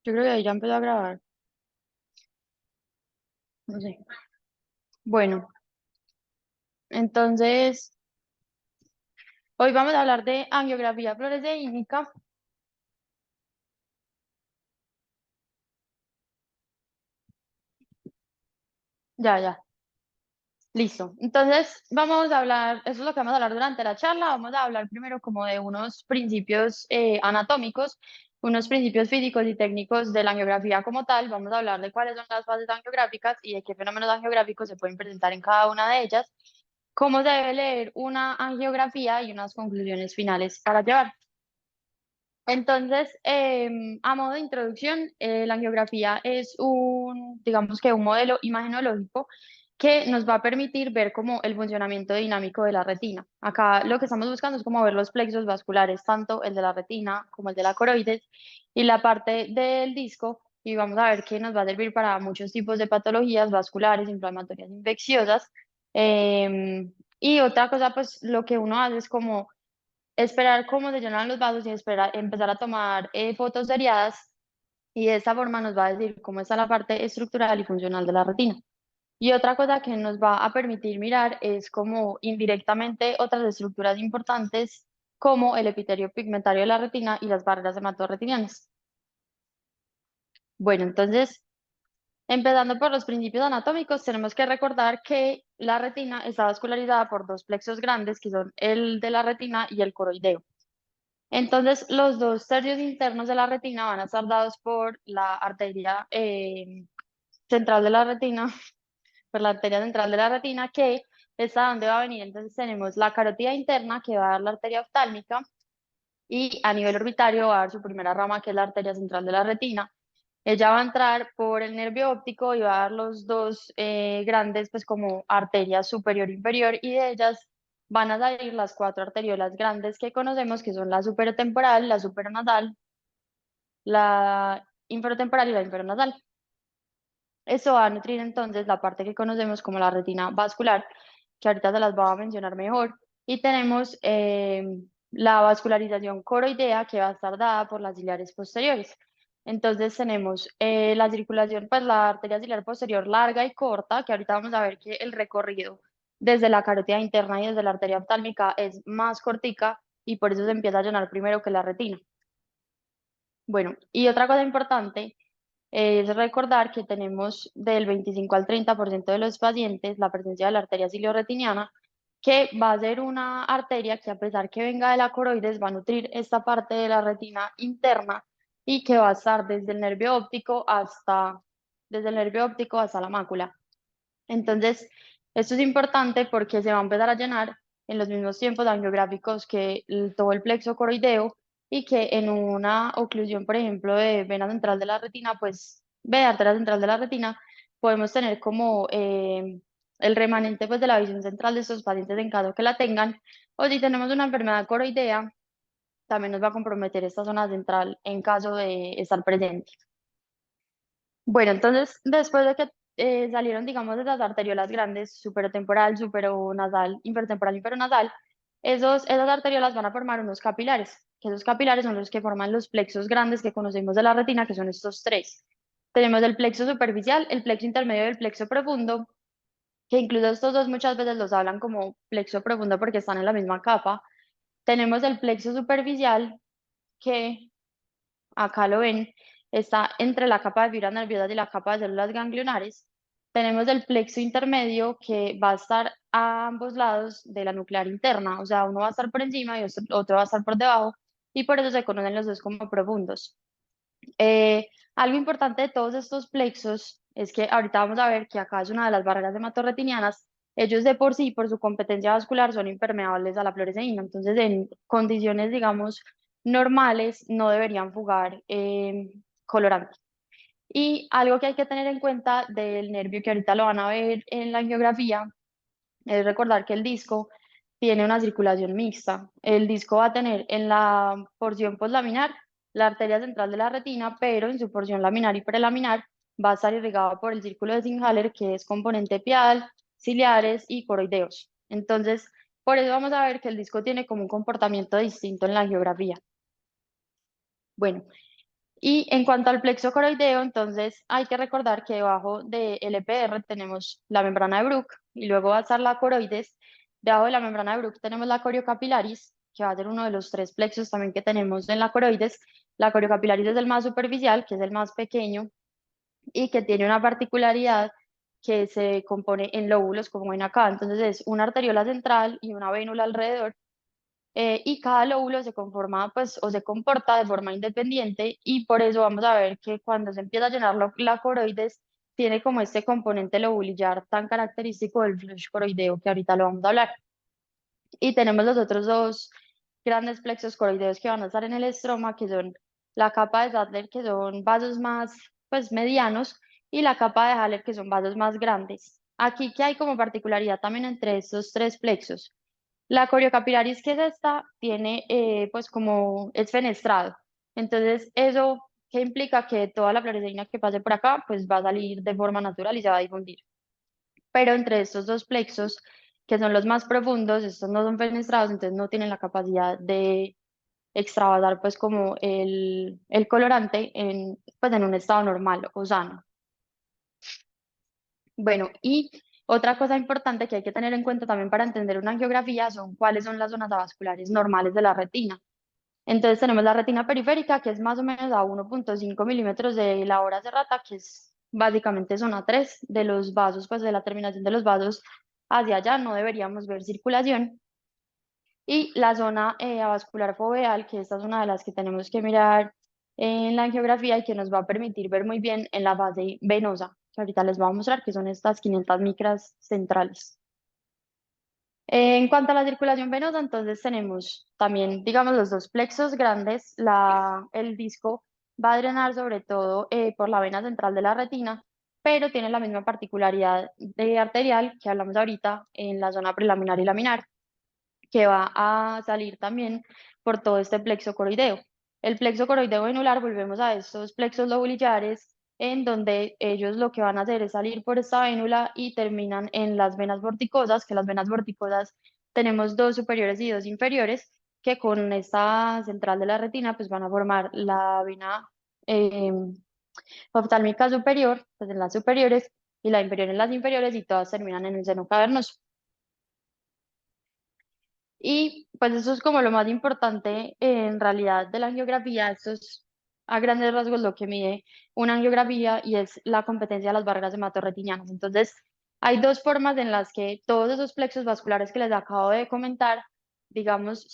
Yo creo que ahí ya empezó a grabar. No sé. Bueno, entonces, hoy vamos a hablar de angiografía fluoresceínica. Ya, ya. Listo. Entonces, vamos a hablar, eso es lo que vamos a hablar durante la charla. Vamos a hablar primero como de unos principios anatómicos, unos principios físicos y técnicos de la angiografía como tal. Vamos a hablar de cuáles son las fases angiográficas y de qué fenómenos angiográficos se pueden presentar en cada una de ellas, cómo se debe leer una angiografía y unas conclusiones finales para llevar. Entonces, a modo de introducción, la angiografía es digamos que un modelo imagenológico que nos va a permitir ver como el funcionamiento dinámico de la retina. Acá lo que estamos buscando es como ver los plexos vasculares, tanto el de la retina como el de la coroides, y la parte del disco, y vamos a ver que nos va a servir para muchos tipos de patologías vasculares, inflamatorias, infecciosas. Y otra cosa, pues lo que uno hace es como esperar cómo se llenan los vasos y esperar, empezar a tomar fotos seriadas y de esta forma nos va a decir cómo está la parte estructural y funcional de la retina. Y otra cosa que nos va a permitir mirar es como indirectamente otras estructuras importantes como el epitelio pigmentario de la retina y las barreras hematorretinianas. Bueno, entonces, empezando por los principios anatómicos, tenemos que recordar que la retina está vascularizada por dos plexos grandes que son el de la retina y el coroideo. Entonces, los dos tercios internos de la retina van a estar dados por la arteria central de la retina, por la arteria central de la retina, que es a donde va a venir. Entonces, tenemos la carótida interna, que va a dar la arteria oftálmica, y a nivel orbitario va a dar su primera rama, que es la arteria central de la retina. Ella va a entrar por el nervio óptico y va a dar los dos grandes, pues como arterias superior e inferior, y de ellas van a salir las cuatro arteriolas grandes que conocemos, que son la superotemporal, la supernasal, la inferotemporal y la inferonasal. Eso va a nutrir entonces la parte que conocemos como la retina vascular, que ahorita se las voy a mencionar mejor. Y tenemos la vascularización coroidea, que va a estar dada por las ciliares posteriores. Entonces tenemos la circulación, pues la arteria ciliar posterior larga y corta, que ahorita vamos a ver que el recorrido desde la carótida interna y desde la arteria oftálmica es más cortica y por eso se empieza a llenar primero que la retina. Bueno, y otra cosa importante es recordar que tenemos del 25 al 30% de los pacientes la presencia de la arteria ciliorretiniana, que va a ser una arteria que a pesar que venga de la coroides va a nutrir esta parte de la retina interna y que va a estar desde el nervio óptico hasta la mácula. Entonces, esto es importante porque se va a empezar a llenar en los mismos tiempos angiográficos que todo el plexo coroideo y que en una oclusión, por ejemplo, de vena central de la retina, pues, de arteria central de la retina, podemos tener como el remanente pues, de la visión central de estos pacientes en caso que la tengan. O si tenemos una enfermedad coroidea, también nos va a comprometer esta zona central en caso de estar presente. Bueno, entonces, después de que salieron, digamos, de las arteriolas grandes, superotemporal, superonasal, inferotemporal, inferonasal, esas arteriolas van a formar unos capilares, que esos capilares son los que forman los plexos grandes que conocemos de la retina, que son estos tres. Tenemos el plexo superficial, el plexo intermedio y el plexo profundo, que incluso estos dos muchas veces los hablan como plexo profundo porque están en la misma capa. Tenemos el plexo superficial, que acá lo ven, está entre la capa de fibras nerviosas y la capa de células ganglionares. Tenemos el plexo intermedio que va a estar a ambos lados de la nuclear interna, o sea, uno va a estar por encima y otro va a estar por debajo, y por eso se conocen los dos como profundos. Algo importante de todos estos plexos es que ahorita vamos a ver que acá es una de las barreras hematorretinianas. Ellos de por sí, por su competencia vascular, son impermeables a la fluoresceína. Entonces, en condiciones, digamos, normales, no deberían fugar colorante. Y algo que hay que tener en cuenta del nervio, que ahorita lo van a ver en la angiografía, es recordar que el disco tiene una circulación mixta. El disco va a tener en la porción poslaminar la arteria central de la retina, pero en su porción laminar y prelaminar va a estar irrigado por el círculo de Singer, que es componente pial, ciliares y coroideos. Entonces, por eso vamos a ver que el disco tiene como un comportamiento distinto en la angiografía. Bueno, Y en cuanto al plexo coroideo, entonces hay que recordar que debajo del LPR tenemos la membrana de Bruch y luego va a estar la coroides. Debajo de la membrana de Bruch tenemos la coriocapilaris, que va a ser uno de los tres plexos también que tenemos en la coroides. La coriocapilaris es el más superficial, que es el más pequeño y que tiene una particularidad que se compone en lóbulos, como ven acá. Entonces es una arteriola central y una vénula alrededor, y cada lóbulo se conforma pues o se comporta de forma independiente y por eso vamos a ver que cuando se empieza a llenar la coroides tiene como este componente lobulillar tan característico del flush coroideo que ahorita lo vamos a hablar. Y tenemos los otros dos grandes plexos coroideos que van a estar en el estroma, que son la capa de Sattler, que son vasos más pues medianos, y la capa de Haller, que son vasos más grandes. Aquí que hay como particularidad también entre estos tres plexos. La coriocapilaris, que es esta, tiene pues como es fenestrado. Entonces, eso que implica que toda la fluoresceína que pase por acá, pues va a salir de forma natural y se va a difundir. Pero entre estos dos plexos, que son los más profundos, estos no son fenestrados, entonces no tienen la capacidad de extravasar pues como el colorante pues en un estado normal o sano. Bueno, y otra cosa importante que hay que tener en cuenta también para entender una angiografía son cuáles son las zonas avasculares normales de la retina. Entonces tenemos la retina periférica, que es más o menos a 1,5 milímetros de la hora serrata, que es básicamente zona 3 de los vasos, pues de la terminación de los vasos hacia allá no deberíamos ver circulación. Y la zona avascular foveal, que esta es una de las que tenemos que mirar en la angiografía y que nos va a permitir ver muy bien en la fase venosa, que ahorita les voy a mostrar, que son estas 500 micras centrales. En cuanto a la circulación venosa, entonces tenemos también, digamos, los dos plexos grandes. El disco va a drenar sobre todo por la vena central de la retina, pero tiene la misma particularidad de arterial que hablamos ahorita en la zona prelaminar y laminar, que va a salir también por todo este plexo coroideo. El plexo coroideo venular, volvemos a estos plexos lobulillares, en donde ellos lo que van a hacer es salir por esta vénula y terminan en las venas vorticosas, que las venas vorticosas tenemos dos superiores y dos inferiores, que con esta central de la retina pues van a formar la vena eh, oftálmica superior, pues en las superiores, y la inferior en las inferiores, y todas terminan en el seno cavernoso. Y pues eso es como lo más importante en realidad de la angiografía. Esto es a grandes rasgos lo que mide una angiografía y es la competencia de las barreras hematorretinianas. Entonces, hay dos formas en las que todos esos plexos vasculares que les acabo de comentar, digamos,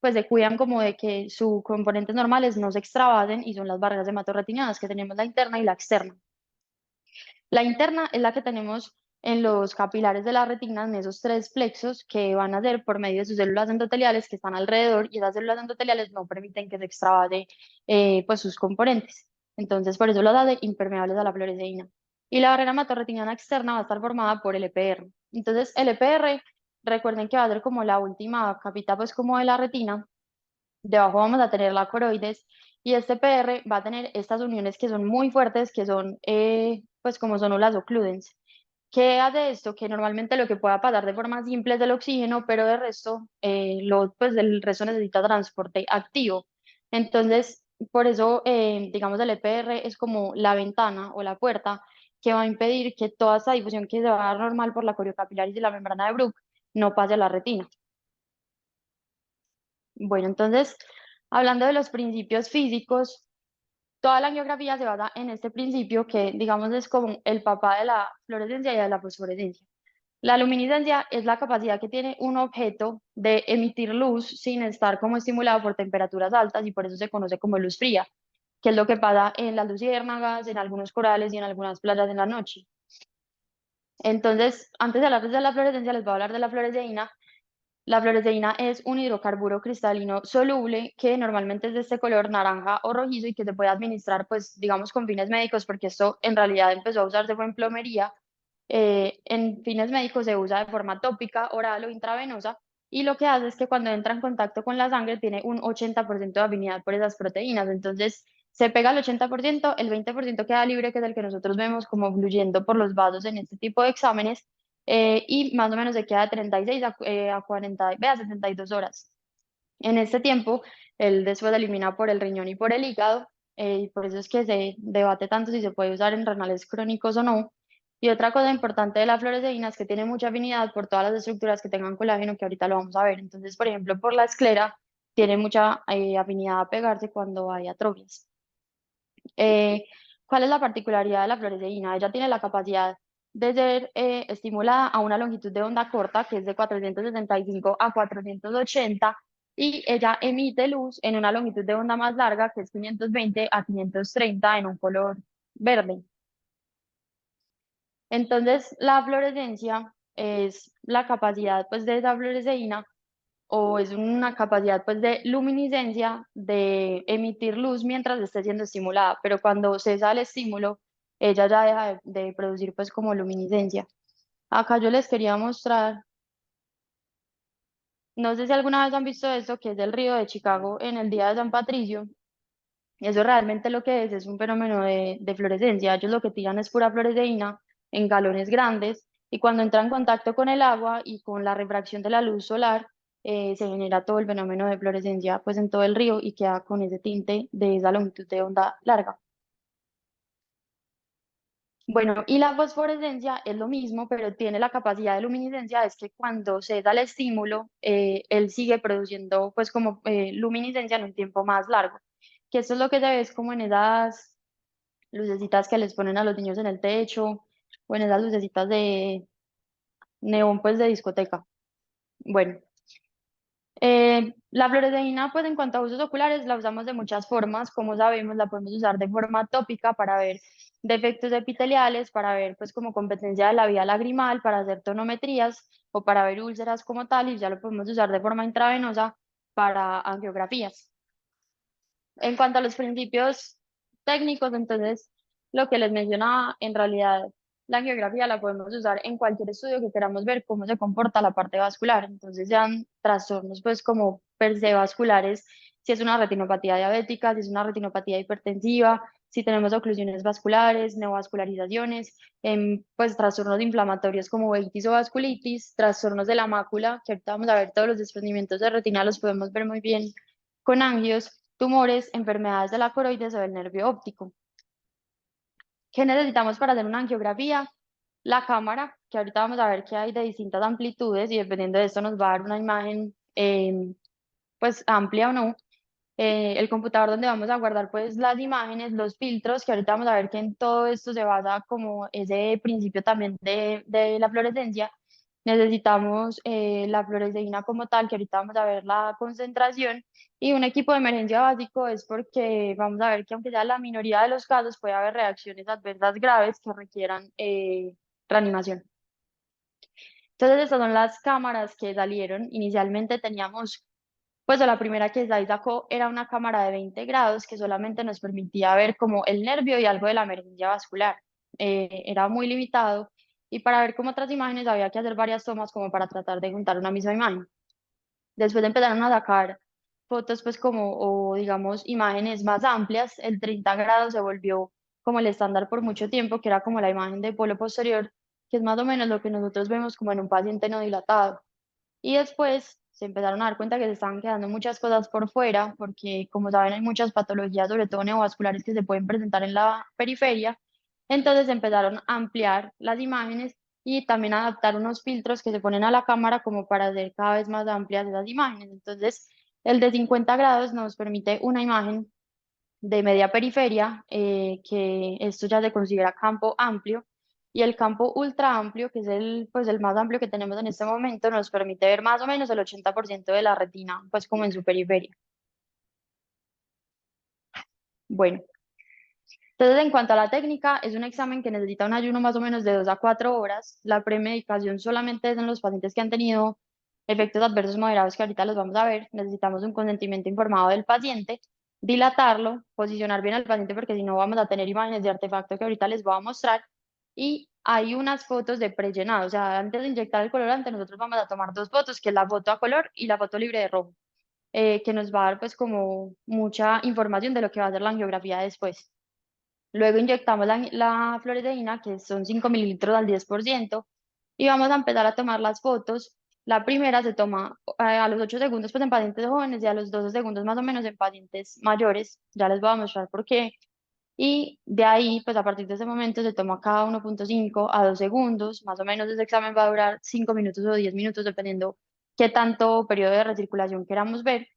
pues se cuidan como de que sus componentes normales no se extravasen y son las barreras hematorretinianas, que tenemos la interna y la externa. La interna es la que tenemos en los capilares de la retina, en esos tres plexos que van a ser por medio de sus células endoteliales que están alrededor, y esas células endoteliales no permiten que se extravase pues sus componentes. Entonces, por eso las hace impermeables a la fluoresceína. Y la barrera hematorretiniana externa va a estar formada por el EPR. Entonces, el EPR, recuerden que va a ser como la última capita pues como de la retina. Debajo vamos a tener la coroides y este PR va a tener estas uniones que son muy fuertes, que son pues como son las occludens. ¿Qué hace esto? Que normalmente lo que pueda pasar de forma simple es el oxígeno, pero de resto, pues el resto necesita transporte activo. Entonces, por eso, digamos, el EPR es como la ventana o la puerta que va a impedir que toda esta difusión que se va a dar normal por la coriocapilaris y la membrana de Bruch no pase a la retina. Bueno, entonces, hablando de los principios físicos, toda la angiografía se basa en este principio que, digamos, es como el papá de la fluorescencia y de la fosforescencia. La luminiscencia es la capacidad que tiene un objeto de emitir luz sin estar como estimulado por temperaturas altas y por eso se conoce como luz fría, que es lo que pasa en las luciérnagas, en algunos corales y en algunas playas en la noche. Entonces, antes de hablar de la fluorescencia, les voy a hablar de la fluoresceína. La fluoresceína es un hidrocarburo cristalino soluble que normalmente es de este color naranja o rojizo y que se puede administrar, pues, digamos, con fines médicos, porque esto en realidad empezó a usarse fue en plomería. En fines médicos se usa de forma tópica, oral o intravenosa, y lo que hace es que cuando entra en contacto con la sangre tiene un 80% de afinidad por esas proteínas. Entonces, se pega el 80%, el 20% queda libre, que es el que nosotros vemos como fluyendo por los vasos en este tipo de exámenes, y más o menos se queda de 36 a 40, ve, a 72 horas. En este tiempo, él después elimina por el riñón y por el hígado, y por eso es que se debate tanto si se puede usar en renales crónicos o no. Y otra cosa importante de la fluoresceína es que tiene mucha afinidad por todas las estructuras que tengan colágeno, que ahorita lo vamos a ver. Entonces, por ejemplo, por la esclera tiene mucha afinidad a pegarse cuando hay atrofias. Eh, ¿Cuál es la particularidad de la fluoresceína? Ella tiene la capacidad de ser estimulada a una longitud de onda corta, que es de 465 a 480, y ella emite luz en una longitud de onda más larga, que es 520 a 530 en un color verde. Entonces, la fluorescencia es la capacidad pues, de esa fluoresceína o es una capacidad pues de luminiscencia de emitir luz mientras esté siendo estimulada, pero cuando cesa el estímulo, ella ya deja de producir pues como luminiscencia. Acá yo les quería mostrar, no sé si alguna vez han visto esto, que es el río de Chicago en el día de San Patricio. Eso realmente lo que es un fenómeno de fluorescencia. Ellos lo que tiran es pura fluoresceína en galones grandes y cuando entra en contacto con el agua y con la refracción de la luz solar, se genera todo el fenómeno de fluorescencia pues en todo el río y queda con ese tinte de esa longitud de onda larga. Bueno, y la fosforescencia es lo mismo, pero tiene la capacidad de luminiscencia, es que cuando se da el estímulo, él sigue produciendo pues como luminiscencia en un tiempo más largo. Que esto es lo que se ve es como en esas lucecitas que les ponen a los niños en el techo, o en esas lucecitas de neón pues de discoteca. Bueno, la fluoresceína, pues en cuanto a usos oculares, la usamos de muchas formas. Como sabemos, la podemos usar de forma tópica para ver defectos epiteliales, para ver pues como competencia de la vía lagrimal, para hacer tonometrías o para ver úlceras como tal, y ya lo podemos usar de forma intravenosa para angiografías. En cuanto a los principios técnicos, entonces, lo que les mencionaba, en realidad, la angiografía la podemos usar en cualquier estudio que queramos ver cómo se comporta la parte vascular. Entonces, sean trastornos, pues, como per se vasculares, si es una retinopatía diabética, si es una retinopatía hipertensiva, si tenemos oclusiones vasculares, neovascularizaciones, pues, trastornos inflamatorios como uveitis o vasculitis, trastornos de la mácula, que ahorita vamos a ver todos los desprendimientos de retina, los podemos ver muy bien con angios, tumores, enfermedades de la coroides o del nervio óptico. ¿Qué necesitamos para hacer una angiografía? La cámara, que ahorita vamos a ver que hay de distintas amplitudes y dependiendo de esto nos va a dar una imagen pues amplia o no. El computador donde vamos a guardar pues las imágenes, los filtros, que ahorita vamos a ver que en todo esto se basa como ese principio también de la fluorescencia. Necesitamos la fluoresceína como tal, que ahorita vamos a ver la concentración, y un equipo de emergencia básico es porque vamos a ver que aunque sea la minoría de los casos puede haber reacciones adversas graves que requieran reanimación. Entonces estas son las cámaras que salieron. Inicialmente teníamos pues la primera que SAI sacó era una cámara de 20 grados que solamente nos permitía ver como el nervio y algo de la emergencia vascular. Era muy limitado y para ver como otras imágenes había que hacer varias tomas como para tratar de juntar una misma imagen. Después empezaron a sacar fotos pues como, o digamos, imágenes más amplias. El 30 grados se volvió como el estándar por mucho tiempo, que era como la imagen de polo posterior, que es más o menos lo que nosotros vemos como en un paciente no dilatado. Y después se empezaron a dar cuenta que se estaban quedando muchas cosas por fuera, porque como saben hay muchas patologías, sobre todo neovasculares, que se pueden presentar en la periferia. Entonces empezaron a ampliar las imágenes y también a adaptar unos filtros que se ponen a la cámara como para hacer cada vez más amplias esas imágenes. Entonces el de 50 grados nos permite una imagen de media periferia, que esto ya se considera campo amplio, y el campo ultra amplio, que es pues el más amplio que tenemos en este momento, nos permite ver más o menos el 80% de la retina, pues como en su periferia. Bueno, entonces en cuanto a la técnica, es un examen que necesita un ayuno más o menos de 2 a 4 horas. La premedicación solamente es en los pacientes que han tenido efectos adversos moderados, que ahorita los vamos a ver. Necesitamos un consentimiento informado del paciente, dilatarlo, posicionar bien al paciente porque si no vamos a tener imágenes de artefacto que ahorita les voy a mostrar. Y hay unas fotos de prellenado, o sea, antes de inyectar el colorante nosotros vamos a tomar dos fotos, que es la foto a color y la foto libre de rojo, que nos va a dar pues como mucha información de lo que va a ser la angiografía después. Luego inyectamos la fluoresceína, que son 5 mililitros al 10%, y vamos a empezar a tomar las fotos La primera se toma a los 8 segundos pues en pacientes jóvenes y a los 12 segundos más o menos en pacientes mayores. Ya les voy a mostrar por qué. Y de ahí, pues a partir de ese momento se toma cada 1,5 a 2 segundos. Más o menos ese examen va a durar 5 minutos o 10 minutos dependiendo qué tanto periodo de recirculación queramos ver.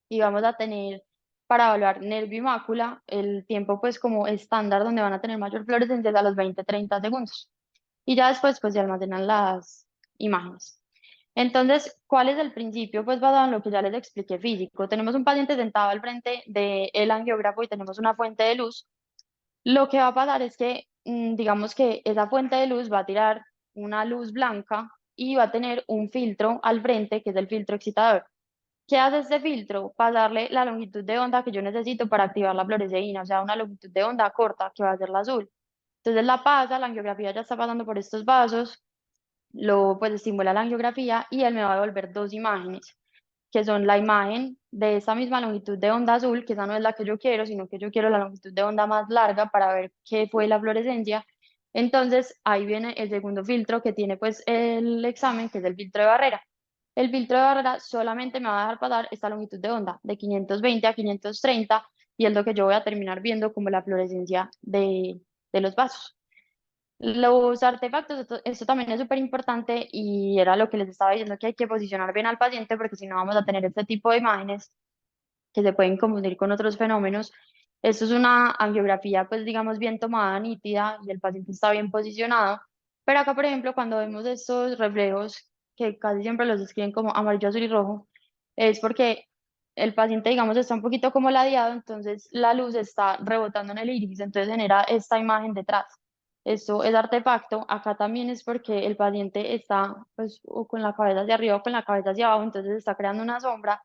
Y vamos a tener para evaluar nervio y mácula el tiempo pues como estándar donde van a tener mayor fluorescencia es a los 20-30 segundos. Y ya después pues se almacenan las imágenes. Entonces, ¿cuál es el principio? Pues basado en lo que ya les expliqué físico. Tenemos un paciente sentado al frente del angiógrafo y tenemos una fuente de luz. Lo que va a pasar es que, digamos que esa fuente de luz va a tirar una luz blanca y va a tener un filtro al frente, que es el filtro excitador. ¿Qué hace este filtro? Pasarle la longitud de onda que yo necesito para activar la fluoresceína, o sea, una longitud de onda corta que va a ser la azul. Entonces la pasa, la angiografía ya está pasando por estos vasos, lo pues estimula la angiografía y él me va a devolver dos imágenes, que son la imagen de esa misma longitud de onda azul, que esa no es la que yo quiero, sino que yo quiero la longitud de onda más larga para ver qué fue la fluorescencia. Entonces ahí viene el segundo filtro que tiene pues el examen, que es el filtro de barrera. El filtro de barrera solamente me va a dejar pasar esta longitud de onda de 520 a 530 y es lo que yo voy a terminar viendo como la fluorescencia de los vasos. Los artefactos, esto también es súper importante y era lo que les estaba diciendo que hay que posicionar bien al paciente porque si no vamos a tener este tipo de imágenes que se pueden confundir con otros fenómenos. Esto es una angiografía, pues digamos, bien tomada, nítida y el paciente está bien posicionado. Pero acá, por ejemplo, cuando vemos estos reflejos, que casi siempre los describen como amarillo, azul y rojo, es porque el paciente, digamos, está un poquito como ladeado, entonces la luz está rebotando en el iris, entonces genera esta imagen detrás. Esto es artefacto. Acá también es porque el paciente está, pues, o con la cabeza hacia arriba o con la cabeza hacia abajo, entonces está creando una sombra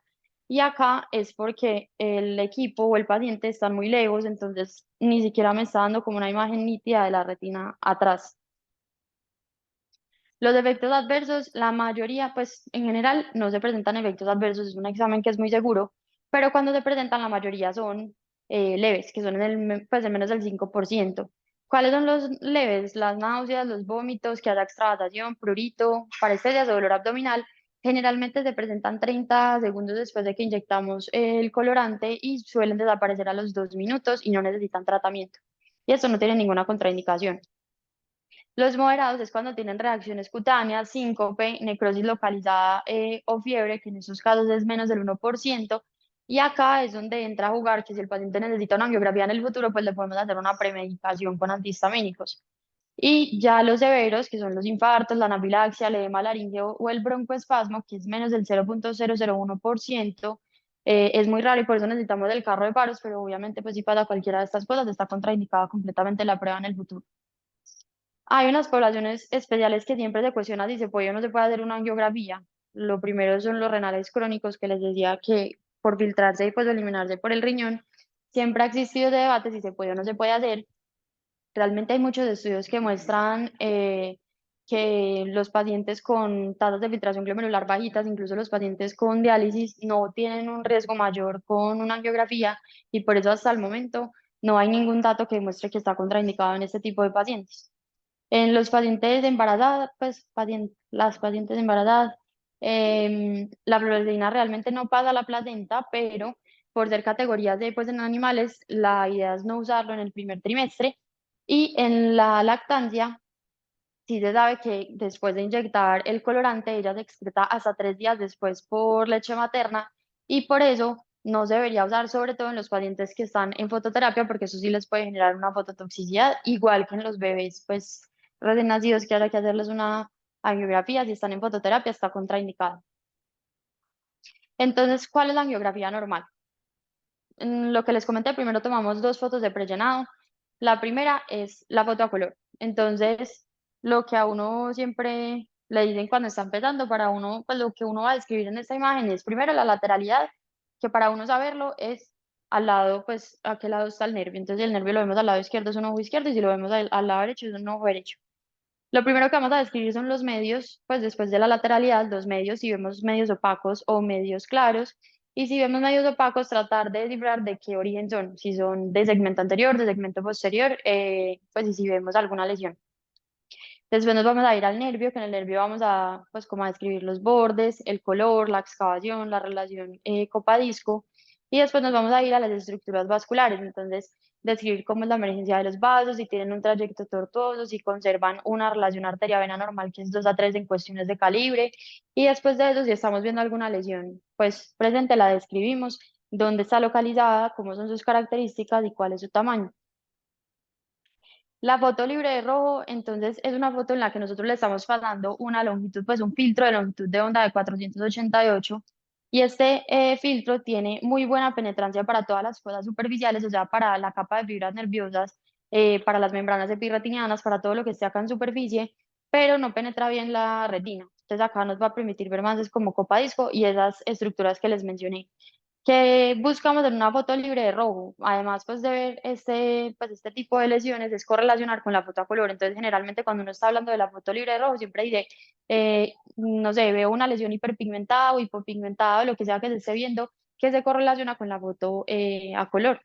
y acá es porque el equipo o el paciente están muy lejos, entonces ni siquiera me está dando como una imagen nítida de la retina atrás. Los efectos adversos, la mayoría, pues en general no se presentan efectos adversos, es un examen que es muy seguro, pero cuando se presentan la mayoría son leves, que son pues, en menos del 5%. ¿Cuáles son los leves? Las náuseas, los vómitos, que haya extravasación, prurito, parestesias o dolor abdominal. Generalmente se presentan 30 segundos después de que inyectamos el colorante y suelen desaparecer a los 2 minutos y no necesitan tratamiento. Y esto no tiene ninguna contraindicación. Los moderados es cuando tienen reacciones cutáneas, síncope, necrosis localizada o fiebre, que en esos casos es menos del 1%. Y acá es donde entra a jugar que si el paciente necesita una angiografía en el futuro, pues le podemos hacer una premedicación con antihistamínicos. Y ya los severos, que son los infartos, la anafilaxia, el edema laríngeo o el broncoespasmo, que es menos del 0,001%, es muy raro y por eso necesitamos el carro de paros, pero obviamente pues si pasa cualquiera de estas cosas, está contraindicada completamente la prueba en el futuro. Hay unas poblaciones especiales que siempre se cuestiona si se puede o no se puede hacer una angiografía. Lo primero son los renales crónicos, que les decía que por filtrarse y pues eliminarse por el riñón, siempre ha existido ese debate si se puede o no se puede hacer. Realmente hay muchos estudios que muestran que los pacientes con tasas de filtración glomerular bajitas, incluso los pacientes con diálisis, no tienen un riesgo mayor con una angiografía y por eso hasta el momento no hay ningún dato que demuestre que está contraindicado en este tipo de pacientes. En los pacientes embarazadas, pues las pacientes embarazadas, la fluoresceína realmente no pasa a la placenta, pero por ser categorías de pues en animales, la idea es no usarlo en el primer trimestre. Y en la lactancia, sí se sabe que después de inyectar el colorante, ella se excreta hasta 3 días después por leche materna y por eso no se debería usar, sobre todo en los pacientes que están en fototerapia, porque eso sí les puede generar una fototoxicidad, igual que en los bebés, pues recién nacidos que haya que hacerles una angiografía, si están en fototerapia está contraindicado. Entonces, ¿cuál es la angiografía normal? En lo que les comenté, primero tomamos dos fotos de prellenado. La primera es la foto a color. Entonces, lo que a uno siempre le dicen cuando está empezando, para uno, pues lo que uno va a describir en esta imagen es primero la lateralidad, que para uno saberlo es al lado, pues a qué lado está el nervio. Entonces, el nervio lo vemos al lado izquierdo es un ojo izquierdo y si lo vemos al lado derecho es un ojo derecho. Lo primero que vamos a describir son los medios, pues después de la lateralidad, los medios, si vemos medios opacos o medios claros, y si vemos medios opacos, tratar de descifrar de qué origen son, si son de segmento anterior, de segmento posterior, pues y si vemos alguna lesión. Después nos vamos a ir al nervio, que en el nervio vamos a, pues, como a describir los bordes, el color, la excavación, la relación copa-disco. Y después nos vamos a ir a las estructuras vasculares. Entonces, describir cómo es la emergencia de los vasos, si tienen un trayecto tortuoso, si conservan una relación arteria-vena normal, que es 2 a 3 en cuestiones de calibre. Y después de eso, si estamos viendo alguna lesión, pues presente, la describimos, dónde está localizada, cómo son sus características y cuál es su tamaño. La foto libre de rojo, entonces, es una foto en la que nosotros le estamos pasando una longitud, pues un filtro de longitud de onda de 488, y este filtro tiene muy buena penetrancia para todas las cosas superficiales, o sea, para la capa de fibras nerviosas, para las membranas epirretinianas, para todo lo que esté acá en superficie, pero no penetra bien la retina. Entonces acá nos va a permitir ver más es como copa disco y esas estructuras que les mencioné. ¿Qué buscamos en una foto libre de rojo? Además, pues de ver pues, este tipo de lesiones es correlacionar con la foto a color. Entonces, generalmente cuando uno está hablando de la foto libre de rojo, siempre dice, no sé, veo una lesión hiperpigmentada o hipopigmentada o lo que sea que se esté viendo, que se correlaciona con la foto a color.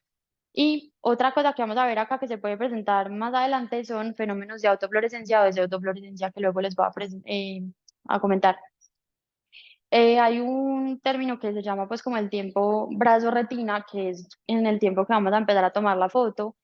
Y otra cosa que vamos a ver acá que se puede presentar más adelante son fenómenos de autofluorescencia o de pseudofluorescencia que luego les voy a comentar. Hay un término que se llama pues como el tiempo brazo-retina, que es en el tiempo que vamos a empezar a tomar la foto.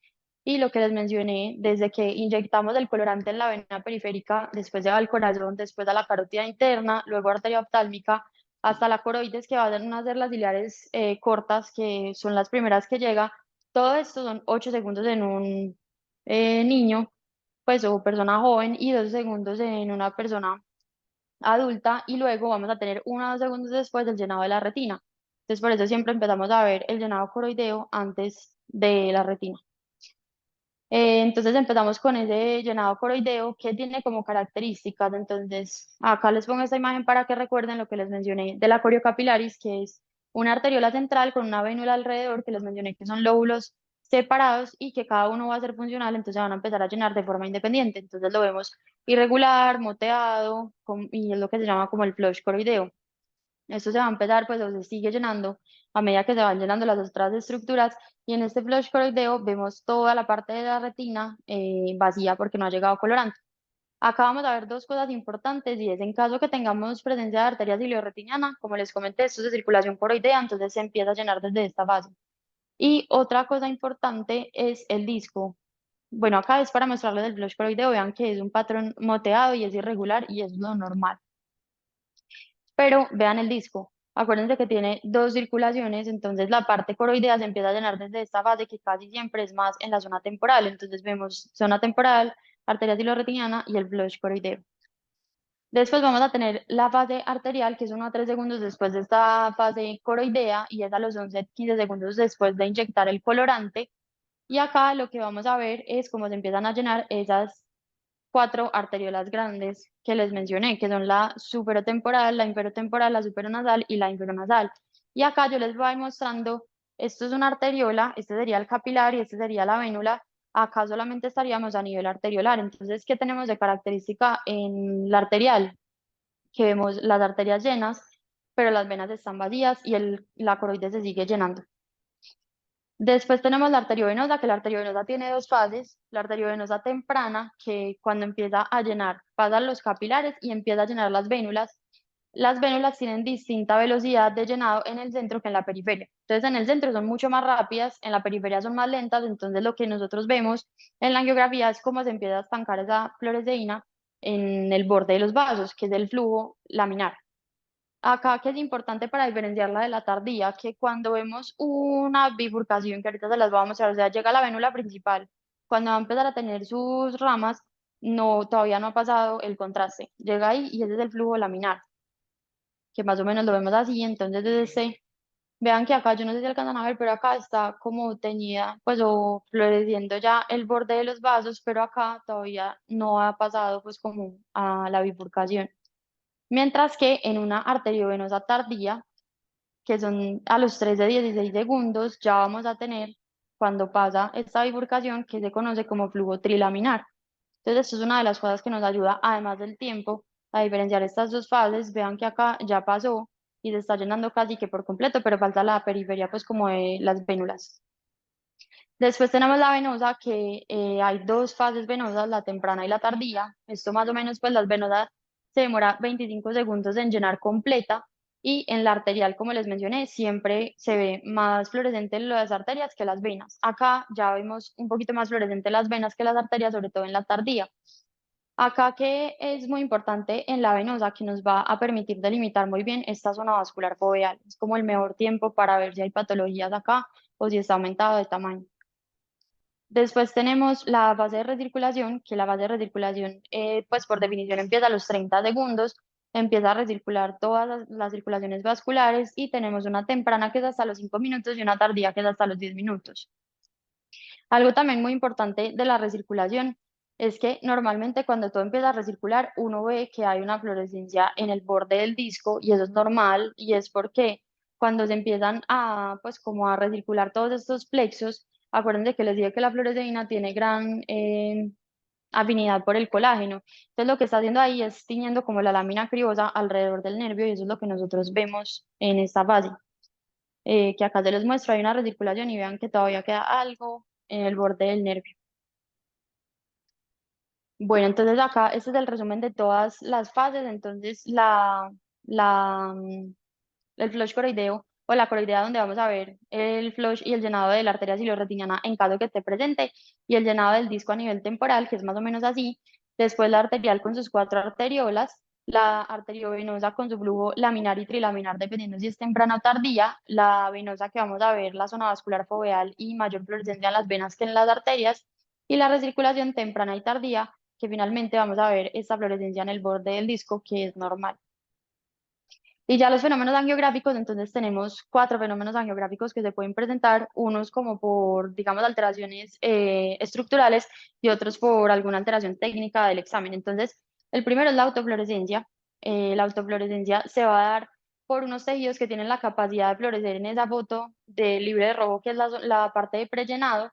Y lo que les mencioné, desde que inyectamos el colorante en la vena periférica, después se va al corazón, después a la carótida interna, luego arteria oftálmica, hasta la coroides, que van a ser las ciliares cortas, que son las primeras que llega. Todo esto son 8 segundos en un niño, pues o persona joven, y 12 segundos en una persona adulta, y luego vamos a tener 1 o 2 segundos después del llenado de la retina. Entonces, por eso siempre empezamos a ver el llenado coroideo antes de la retina. Entonces empezamos con ese llenado coroideo que tiene como características. Entonces, acá les pongo esta imagen para que recuerden lo que les mencioné de la coriocapilaris, que es una arteriola central con una vénula alrededor, que les mencioné que son lóbulos separados y que cada uno va a ser funcional, entonces van a empezar a llenar de forma independiente. Entonces lo vemos irregular, moteado, y es lo que se llama como el flush coroideo. Esto se va a empezar, pues, o se sigue llenando a medida que se van llenando las otras estructuras. Y en este flush coroideo vemos toda la parte de la retina vacía porque no ha llegado colorante. Acá vamos a ver dos cosas importantes, y es en caso que tengamos presencia de arteria ciliorretiniana, como les comenté, esto es de circulación coroidea, entonces se empieza a llenar desde esta fase. Y otra cosa importante es el disco. Bueno, acá es para mostrarles el flush coroideo, vean que es un patrón moteado y es irregular y es lo normal. Pero vean el disco. Acuérdense que tiene dos circulaciones, entonces la parte coroidea se empieza a llenar desde esta fase, que casi siempre es más en la zona temporal. Entonces vemos zona temporal, arteria ciliorretiniana y el flush coroideo. Después vamos a tener la fase arterial, que es 1 a 3 segundos después de esta fase coroidea, y es a los 11-15 segundos después de inyectar el colorante. Y acá lo que vamos a ver es cómo se empiezan a llenar esas 4 arteriolas grandes que les mencioné, que son la superotemporal, la inferotemporal, la supernasal y la infernasal. Y acá yo les voy mostrando, esto es una arteriola, este sería el capilar y este sería la vénula. Acá solamente estaríamos a nivel arteriolar. Entonces, ¿qué tenemos de característica en la arterial? Que vemos las arterias llenas, pero las venas están vacías y la coroide se sigue llenando. Después tenemos la arteriovenosa, que la arteriovenosa tiene dos fases. La arteriovenosa temprana, que cuando empieza a llenar, pasan los capilares y empieza a llenar las vénulas. Las vénulas tienen distinta velocidad de llenado en el centro que en la periferia. Entonces, en el centro son mucho más rápidas, en la periferia son más lentas. Entonces, lo que nosotros vemos en la angiografía es cómo se empieza a estancar esa fluoresceína en el borde de los vasos, que es el flujo laminar. Acá que es importante para diferenciarla de la tardía, que cuando vemos una bifurcación, que ahorita se las voy a mostrar, o sea, llega la vénula principal, cuando va a empezar a tener sus ramas, no, todavía no ha pasado el contraste, llega ahí y ese es el flujo laminar, que más o menos lo vemos así. Entonces desde este, vean que acá, yo no sé si alcanzan a ver, pero acá está como teñida, pues o floreciendo ya el borde de los vasos, pero acá todavía no ha pasado pues como a la bifurcación. Mientras que en una arteriovenosa tardía, que son a los 13-16 segundos, ya vamos a tener cuando pasa esta bifurcación, que se conoce como flujo trilaminar. Entonces, esto es una de las cosas que nos ayuda, además del tiempo, a diferenciar estas dos fases. Vean que acá ya pasó y se está llenando casi que por completo, pero falta la periferia, pues como de las vénulas. Después tenemos la venosa, que hay dos fases venosas, la temprana y la tardía. Esto más o menos, pues las venosas se demora 25 segundos en llenar completa y en la arterial, como les mencioné, siempre se ve más fluorescente las arterias que las venas. Acá ya vemos un poquito más fluorescente las venas que las arterias, sobre todo en la tardía. Acá que es muy importante en la venosa, que nos va a permitir delimitar muy bien esta zona vascular foveal. Es como el mejor tiempo para ver si hay patologías acá o si está aumentado de tamaño. Después tenemos la fase de recirculación, que la fase de recirculación, pues por definición empieza a los 30 segundos, empieza a recircular todas las circulaciones vasculares y tenemos una temprana que es hasta los 5 minutos y una tardía que es hasta los 10 minutos. Algo también muy importante de la recirculación es que normalmente cuando todo empieza a recircular, uno ve que hay una fluorescencia en el borde del disco y eso es normal y es porque cuando se empiezan a, pues como a recircular todos estos plexos, acuérdense que les dije que la fluoresceína tiene gran afinidad por el colágeno. Entonces lo que está haciendo ahí es tiñendo como la lámina criosa alrededor del nervio y eso es lo que nosotros vemos en esta fase. Que acá se les muestro, hay una recirculación y vean que todavía queda algo en el borde del nervio. Bueno, entonces acá este es el resumen de todas las fases. Entonces la, mm, el flush coroideo o la coroidea donde vamos a ver el flush y el llenado de la arteria ciliorretiniana en caso que esté presente y el llenado del disco a nivel temporal, que es más o menos así. Después la arterial con sus cuatro arteriolas, la arteriovenosa con su flujo laminar y trilaminar dependiendo si es temprana o tardía, la venosa que vamos a ver la zona vascular foveal y mayor fluorescencia en las venas que en las arterias y la recirculación temprana y tardía, que finalmente vamos a ver esta fluorescencia en el borde del disco que es normal. Y ya los fenómenos angiográficos, entonces tenemos cuatro fenómenos angiográficos que se pueden presentar, unos como por, digamos, alteraciones estructurales y otros por alguna alteración técnica del examen. Entonces, el primero es la autofluorescencia. La autofluorescencia se va a dar por unos tejidos que tienen la capacidad de florecer en esa foto de libre de robo, que es la parte de prellenado,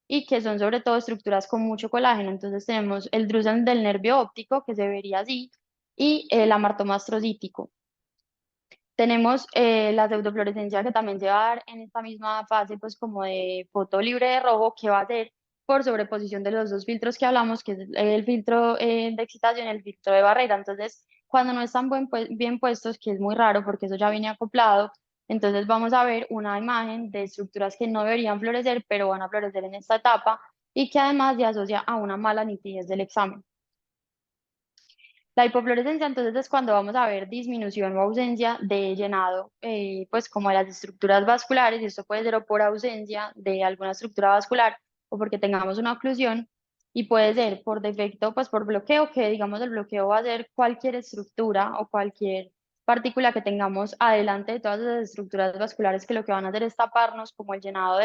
y que son sobre todo estructuras con mucho colágeno. Entonces tenemos el drusen del nervio óptico, que se vería así, y el amartomastrocítico. Tenemos la pseudofluorescencia que también se va a dar en esta misma fase, pues como de foto libre de rojo, que va a ser por sobreposición de los dos filtros que hablamos, que es el filtro de excitación y el filtro de barrera. Entonces, cuando no están bien puestos, que es muy raro porque eso ya viene acoplado, entonces vamos a ver una imagen de estructuras que no deberían florecer, pero van a florecer en esta etapa y que además se asocia a una mala nitidez del examen. La hipofluorescencia entonces es cuando vamos a ver disminución o ausencia de llenado, pues como de las estructuras vasculares, y esto puede ser o por ausencia de alguna estructura vascular o porque tengamos una oclusión, y puede ser por defecto, pues por bloqueo, que digamos el bloqueo va a ser cualquier estructura o cualquier partícula que tengamos adelante de todas las estructuras vasculares que lo que van a hacer es taparnos como el llenado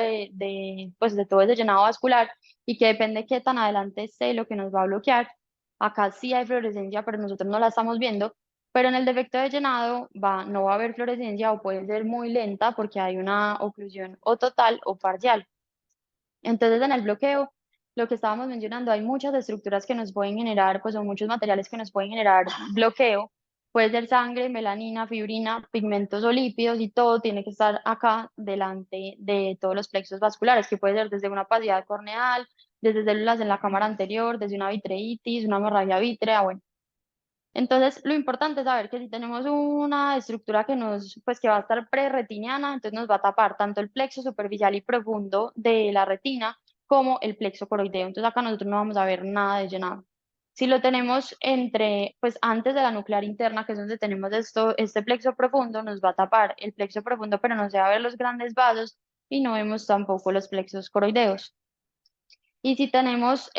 pues de todo ese llenado vascular y que depende de qué tan adelante esté lo que nos va a bloquear. Acá sí hay fluorescencia, pero nosotros no la estamos viendo. Pero en el defecto de llenado no va a haber fluorescencia o puede ser muy lenta porque hay una oclusión o total o parcial. Entonces, en el bloqueo, lo que estábamos mencionando, hay muchas estructuras que nos pueden generar, pues son muchos materiales que nos pueden generar bloqueo. Puede ser sangre, melanina, fibrina, pigmentos o lípidos y todo tiene que estar acá delante de todos los plexos vasculares, que puede ser desde una opacidad corneal, desde células en la cámara anterior, desde una vitreitis, una hemorragia vítrea, bueno. Entonces, lo importante es saber que si tenemos una estructura pues que va a estar prerretiniana, entonces nos va a tapar tanto el plexo superficial y profundo de la retina como el plexo coroideo. Entonces, acá nosotros no vamos a ver nada de llenado. Si lo tenemos pues antes de la nuclear interna, que es donde tenemos este plexo profundo, nos va a tapar el plexo profundo, pero no se va a ver los grandes vasos y no vemos tampoco los plexos coroideos. Y si tenemos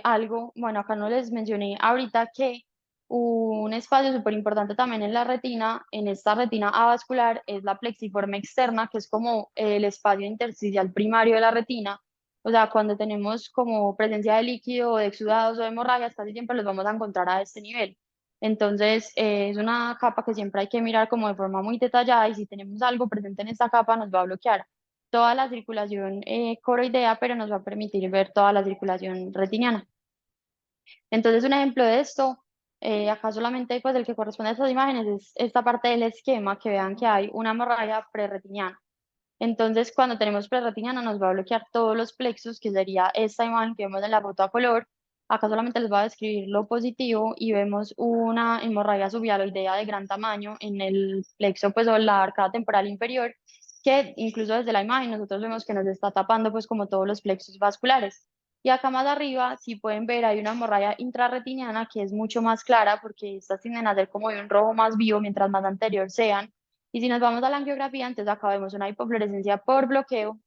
algo, bueno, acá no les mencioné ahorita que un espacio súper importante también en la retina, en esta retina avascular, es la plexiforme externa, que es como el espacio intersticial primario de la retina. O sea, cuando tenemos como presencia de líquido, de exudados o de hemorragias, casi siempre los vamos a encontrar a este nivel. Entonces, es una capa que siempre hay que mirar como de forma muy detallada y si tenemos algo presente en esta capa nos va a bloquear toda la circulación coroidea, pero nos va a permitir ver toda la circulación retiniana. Entonces, un ejemplo de esto, acá solamente pues el que corresponde a estas imágenes es esta parte del esquema, que vean que hay una hemorragia prerretiniana. Entonces, cuando tenemos prerretiniana nos va a bloquear todos los plexos, que sería esta imagen que vemos en la foto a color. Acá solamente les voy a describir lo positivo y vemos una hemorragia subhialoidea de gran tamaño en el plexo, pues, o la arcada temporal inferior, que incluso desde la imagen nosotros vemos que nos está tapando, pues, como todos los plexos vasculares. Y acá más arriba, si pueden ver, hay una hemorragia intrarretiniana que es mucho más clara porque estas tienden a ser como de un rojo más vivo mientras más anterior sean. Y si nos vamos a la angiografía, entonces acá vemos una hipofluorescencia por bloqueo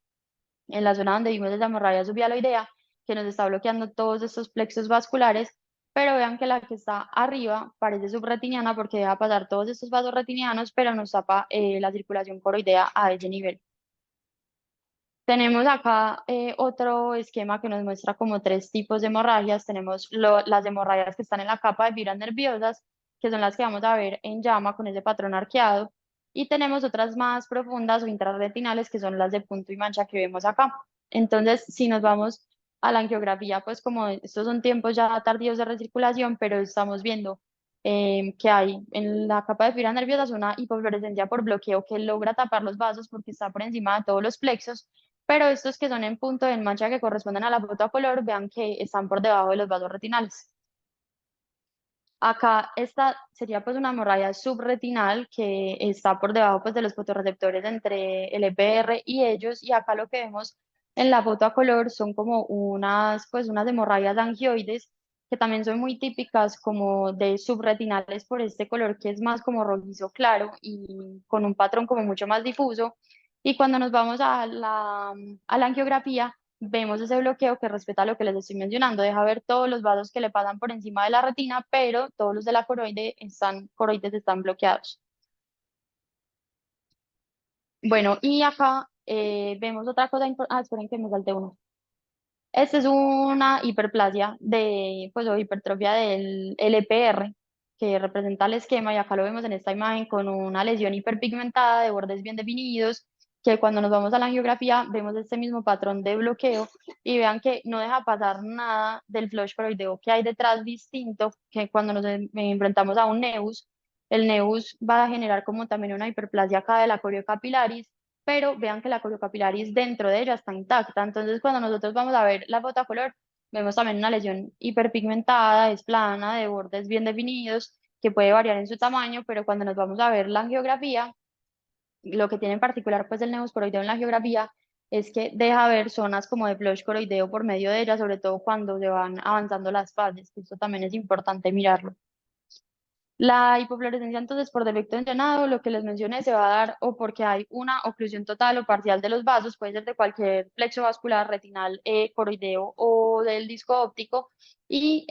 en la zona donde vimos esa hemorragia subhialoidea, que nos está bloqueando todos estos plexos vasculares, pero vean que la que está arriba parece subretiniana porque deja pasar todos estos vasos retinianos, pero nos tapa la circulación coroidea a ese nivel. Tenemos acá otro esquema que nos muestra como tres tipos de hemorragias. Tenemos las hemorragias que están en la capa de fibras nerviosas, que son las que vamos a ver en llama con ese patrón arqueado. Y tenemos otras más profundas o intrarretinales, que son las de punto y mancha que vemos acá. Entonces, si nos vamos a la angiografía, pues como estos son tiempos ya tardíos de recirculación, pero estamos viendo que hay en la capa de fibras nerviosas una hipofluorescencia por bloqueo que logra tapar los vasos porque está por encima de todos los plexos, pero estos que son en punto en mancha que corresponden a la foto a color, vean que están por debajo de los vasos retinales. Acá esta sería pues una hemorragia subretinal que está por debajo pues de los fotorreceptores entre el EPR y ellos, y acá lo que vemos en la foto a color son como unas hemorragias angioides que también son muy típicas como de subretinales por este color que es más como rojizo claro y con un patrón como mucho más difuso. Y cuando nos vamos a la angiografía, vemos ese bloqueo que respeta lo que les estoy mencionando, deja ver todos los vasos que le pasan por encima de la retina, pero todos los de la coroides están bloqueados. Bueno, y acá vemos otra cosa importante. Esperen que me salte uno. Esta es una hiperplasia pues, o hipertrofia del LPR, que representa el esquema, y acá lo vemos en esta imagen con una lesión hiperpigmentada de bordes bien definidos, que cuando nos vamos a la angiografía vemos este mismo patrón de bloqueo, y vean que no deja pasar nada del flush coroideo que hay detrás distinto, que cuando nos enfrentamos a un nevus, el nevus va a generar como también una hiperplasia acá de la coriocapilaris, pero vean que la coriocapilaris dentro de ella está intacta. Entonces, cuando nosotros vamos a ver la foto a color, vemos también una lesión hiperpigmentada, es plana, de bordes bien definidos, que puede variar en su tamaño, pero cuando nos vamos a ver la angiografía, lo que tiene en particular pues el nevus coroideo en la angiografía es que deja ver zonas como de flush coroideo por medio de ella, sobre todo cuando se van avanzando las fases, que esto también es importante mirarlo. La hipofluorescencia, entonces, por defecto de llenado, lo que les mencioné, se va a dar o porque hay una oclusión total o parcial de los vasos, puede ser de cualquier plexo vascular, retinal, coroideo o del disco óptico, y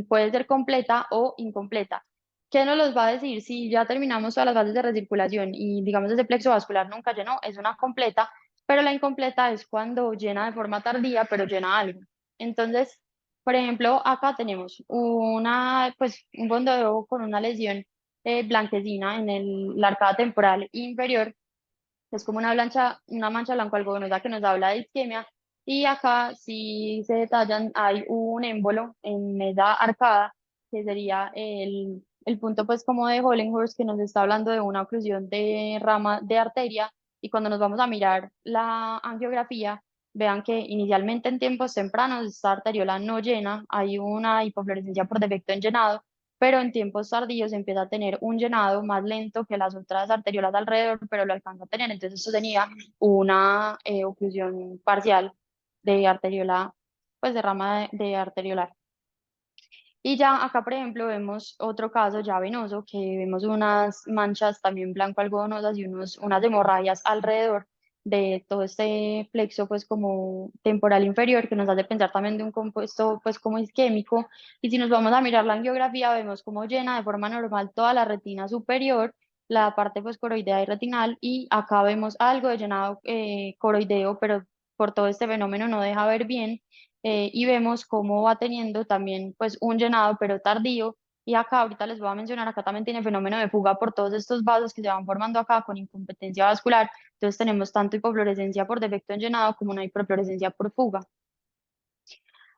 puede ser completa o incompleta. ¿Qué nos los va a decir? Si ya terminamos todas las fases de recirculación y, digamos, ese plexo vascular nunca llenó, es una completa, pero la incompleta es cuando llena de forma tardía, pero llena algo. Entonces, por ejemplo, acá tenemos pues, un fondeo con una lesión blanquecina en la arcada temporal inferior. Es como una mancha blanco-algodonosa que nos habla de isquemia. Y acá, si se detallan, hay un émbolo en esa arcada, que sería el punto, pues, como de Hollenhorst, que nos está hablando de una oclusión de rama de arteria. Y cuando nos vamos a mirar la angiografía, vean que inicialmente en tiempos tempranos esta arteriola no llena, hay una hipofluorescencia por defecto en llenado, pero en tiempos tardíos empieza a tener un llenado más lento que las otras arteriolas alrededor, pero lo alcanza a tener. Entonces esto tenía una oclusión parcial de arteriola, pues de rama de arteriolar. Y ya acá, por ejemplo, vemos otro caso ya venoso, que vemos unas manchas también blanco-algodonosas y unas hemorragias alrededor de todo este plexo, pues como temporal inferior, que nos hace pensar también de un compuesto, pues como isquémico. Y si nos vamos a mirar la angiografía, vemos como llena de forma normal toda la retina superior, la parte pues coroidea y retinal, y acá vemos algo de llenado coroideo, pero por todo este fenómeno no deja ver bien, y vemos cómo va teniendo también pues un llenado pero tardío, y acá ahorita les voy a mencionar, acá también tiene fenómeno de fuga por todos estos vasos que se van formando acá con incompetencia vascular. Entonces tenemos tanto hipofluorescencia por defecto en llenado como una hiperfluorescencia por fuga.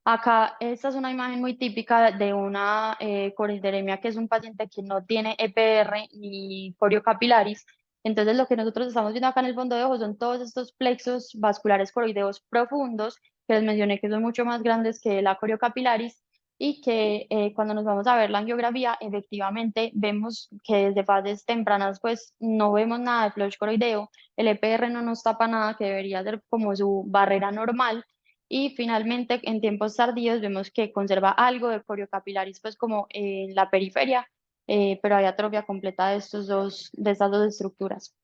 Acá esta es una imagen muy típica de una corideremia, que es un paciente que no tiene EPR ni coriocapilaris, Entonces, lo que nosotros estamos viendo acá en el fondo de ojo son todos estos plexos vasculares coroideos profundos, que les mencioné que son mucho más grandes que la coriocapilaris, y que cuando nos vamos a ver la angiografía, efectivamente vemos que desde fases tempranas pues no vemos nada de flush coroideo, el EPR no nos tapa nada que debería ser como su barrera normal, y finalmente en tiempos tardíos vemos que conserva algo de coriocapilaris pues como en la periferia, pero hay atrofia completa de estas dos estructuras.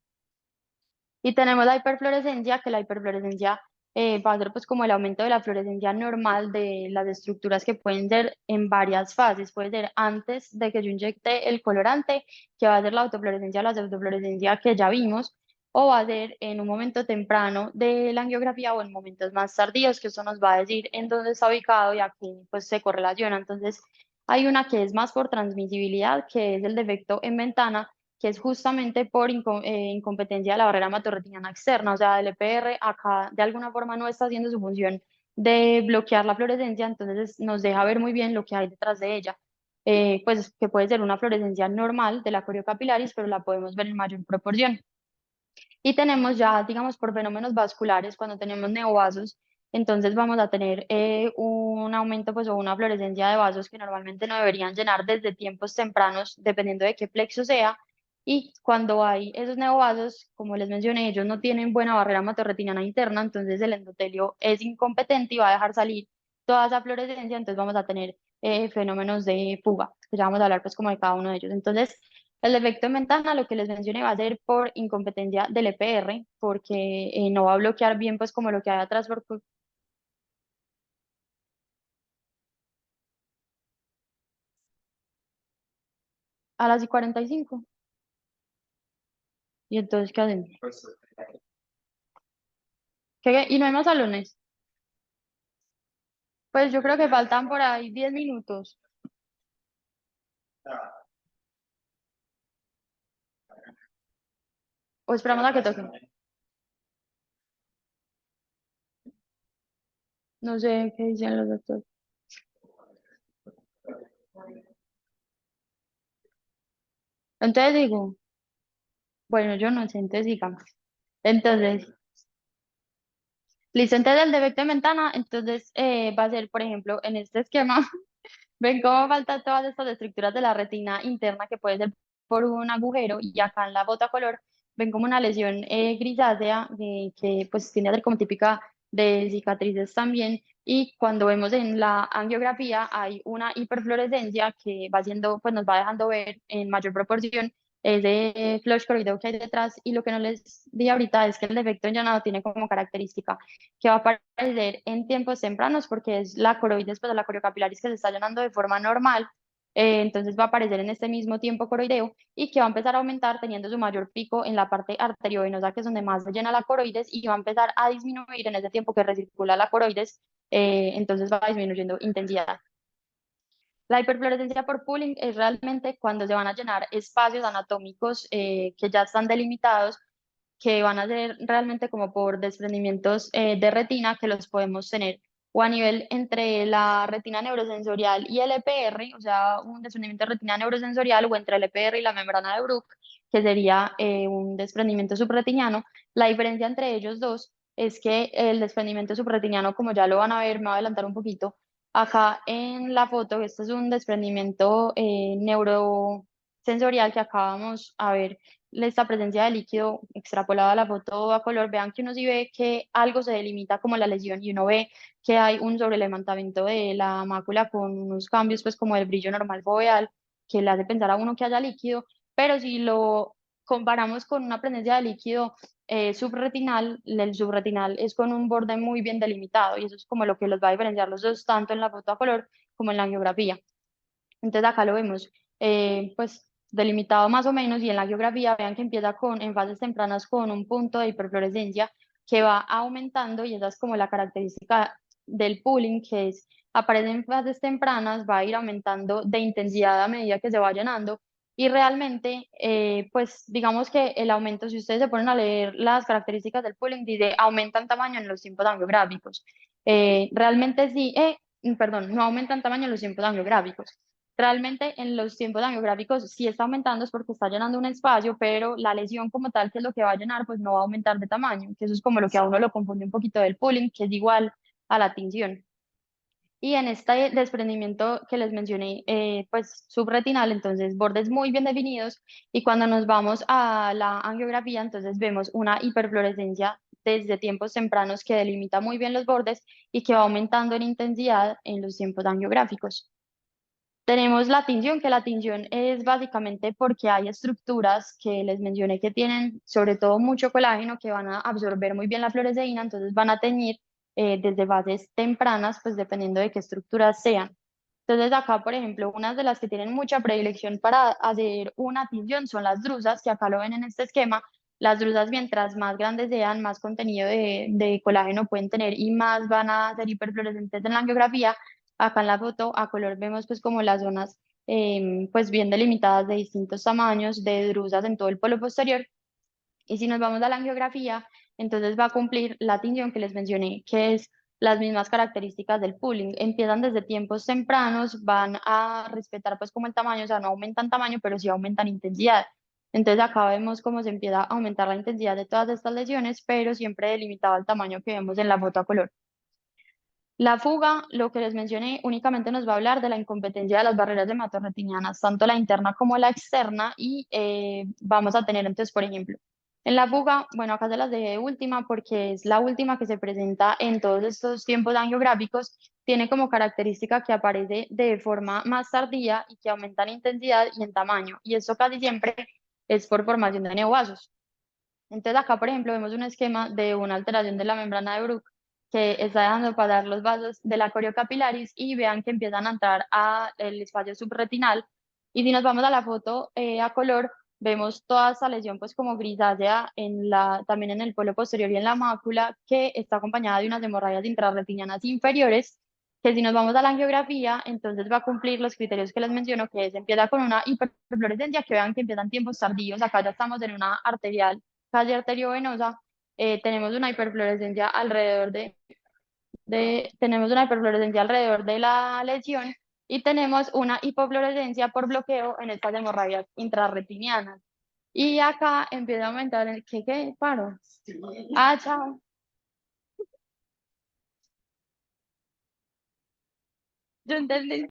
Y tenemos la hiperfluorescencia, que la hiperfluorescencia va a ser pues como el aumento de la fluorescencia normal de las estructuras que pueden ser en varias fases. Puede ser antes de que yo inyecte el colorante, que va a ser la autofluorescencia o la pseudofluorescencia que ya vimos, o va a ser en un momento temprano de la angiografía o en momentos más tardíos, que eso nos va a decir en dónde está ubicado y a qué pues, se correlaciona. Entonces, hay una que es más por transmisibilidad, que es el defecto en ventana, que es justamente por incompetencia de la barrera hematorretiniana externa, o sea, el EPR acá de alguna forma no está haciendo su función de bloquear la fluorescencia, entonces nos deja ver muy bien lo que hay detrás de ella. Pues que puede ser una fluorescencia normal de la coriocapilaris, pero la podemos ver en mayor proporción. Y tenemos ya, digamos, por fenómenos vasculares, cuando tenemos neovasos, entonces vamos a tener un aumento pues, o una fluorescencia de vasos que normalmente no deberían llenar desde tiempos tempranos, dependiendo de qué plexo sea. Y cuando hay esos neovasos, como les mencioné, ellos no tienen buena barrera hematorretiniana interna, entonces el endotelio es incompetente y va a dejar salir toda esa fluorescencia, entonces vamos a tener fenómenos de fuga, que ya vamos a hablar pues como de cada uno de ellos. Entonces, el defecto en ventana, lo que les mencioné, va a ser por incompetencia del EPR, porque no va a bloquear bien, pues como lo que hay atrás a las y 45. ¿Y entonces qué hacemos? ¿Y no hay más salones? Pues yo creo que faltan por ahí 10 minutos. O esperamos a que toquen. No sé qué dicen los doctores. Entonces digo, bueno, yo no sé, entonces digamos. Entonces, listo, entonces el defecto en ventana, entonces va a ser, por ejemplo, en este esquema. Ven cómo faltan todas estas estructuras de la retina interna que puede ser por un agujero y acá en la bota color ven como una lesión grisácea que pues tiende a ser como típica de cicatrices también y cuando vemos en la angiografía hay una hiperfluorescencia que va haciendo pues nos va dejando ver en mayor proporción ese flush corridor que hay detrás y lo que no les di ahorita es que el defecto en llanado tiene como característica que va a aparecer en tiempos tempranos porque es la coroides, pues la coriocapilaris que se está llenando de forma normal, entonces va a aparecer en este mismo tiempo coroideo y que va a empezar a aumentar teniendo su mayor pico en la parte arteriovenosa, que es donde más se llena la coroides, y va a empezar a disminuir en ese tiempo que recircula la coroides, entonces va disminuyendo intensidad. La hiperfluorescencia por pooling es realmente cuando se van a llenar espacios anatómicos que ya están delimitados que van a ser realmente como por desprendimientos de retina que los podemos tener o a nivel entre la retina neurosensorial y el EPR, o sea, un desprendimiento de retina neurosensorial o entre el EPR y la membrana de Bruch, que sería un desprendimiento subretiniano. La diferencia entre ellos dos es que el desprendimiento subretiniano, como ya lo van a ver, me voy a adelantar un poquito, acá en la foto, este es un desprendimiento neurosensorial que acabamos a ver esta presencia de líquido extrapolada a la foto a color, vean que uno sí ve que algo se delimita como la lesión y uno ve que hay un sobrelevantamiento de la mácula con unos cambios pues como el brillo normal foveal que le hace pensar a uno que haya líquido, pero si lo comparamos con una presencia de líquido subretinal, el subretinal es con un borde muy bien delimitado y eso es como lo que los va a diferenciar los dos tanto en la foto a color como en la angiografía. Entonces acá lo vemos, pues delimitado más o menos y en la geografía vean que empieza con, en fases tempranas con un punto de hiperfluorescencia que va aumentando y esa es como la característica del pooling, que es, aparece en fases tempranas, va a ir aumentando de intensidad a medida que se va llenando y realmente, pues digamos que el aumento, si ustedes se ponen a leer las características del pooling, dice aumenta en tamaño en los tiempos angiográficos. Realmente sí, perdón, no aumenta en tamaño en los tiempos angiográficos Realmente en los tiempos angiográficos sí está aumentando, es porque está llenando un espacio, pero la lesión como tal, que es lo que va a llenar, pues no va a aumentar de tamaño, que eso es como lo que a uno lo confunde un poquito del pooling, que es igual a la tinción. Y en este desprendimiento que les mencioné, pues subretinal, entonces bordes muy bien definidos. Y cuando nos vamos a la angiografía, entonces vemos una hiperfluorescencia desde tiempos tempranos que delimita muy bien los bordes y que va aumentando en intensidad en los tiempos angiográficos. Tenemos la tinción, que la tinción es básicamente porque hay estructuras que les mencioné que tienen sobre todo mucho colágeno que van a absorber muy bien la fluoresceína, entonces van a teñir desde fases tempranas, pues dependiendo de qué estructuras sean. Entonces acá, por ejemplo, unas de las que tienen mucha predilección para hacer una tinción son las drusas, que acá lo ven en este esquema. Las drusas, mientras más grandes sean, más contenido de colágeno pueden tener y más van a ser hiperfluorescentes en la angiografía. Acá en la foto a color vemos pues como las zonas pues bien delimitadas de distintos tamaños de drusas en todo el polo posterior. Y si nos vamos a la angiografía, entonces va a cumplir la tinción que les mencioné, que es las mismas características del pooling. Empiezan desde tiempos tempranos, van a respetar pues como el tamaño, o sea, no aumentan tamaño, pero sí aumentan intensidad. Entonces acá vemos cómo se empieza a aumentar la intensidad de todas estas lesiones, pero siempre delimitado al tamaño que vemos en la foto a color. La fuga, lo que les mencioné, únicamente nos va a hablar de la incompetencia de las barreras hematorretinianas, tanto la interna como la externa, y vamos a tener entonces, por ejemplo, en la fuga, bueno, acá se las dejé de última porque es la última que se presenta en todos estos tiempos angiográficos, tiene como característica que aparece de forma más tardía y que aumenta en intensidad y en tamaño, y esto casi siempre es por formación de neovasos. Entonces acá, por ejemplo, vemos un esquema de una alteración de la membrana de Bruch que está dejando pasar los vasos de la coriocapilaris y vean que empiezan a entrar al espacio subretinal. Y si nos vamos a la foto a color, vemos toda esta lesión pues como grisácea también en el polo posterior y en la mácula, que está acompañada de unas hemorragias intrarretinianas inferiores, que si nos vamos a la angiografía, entonces va a cumplir los criterios que les menciono, que es empieza con una hiperfluorescencia, que vean que empiezan tiempos tardíos, acá ya estamos en una arterial calle arteriovenosa, tenemos una hiperfluorescencia alrededor tenemos una hiperfluorescencia alrededor de la lesión y tenemos una hipofluorescencia por bloqueo en estas hemorragias intrarretinianas. Y acá empieza a aumentar el ¿qué? Paro. Ah, chao. Yo entendí.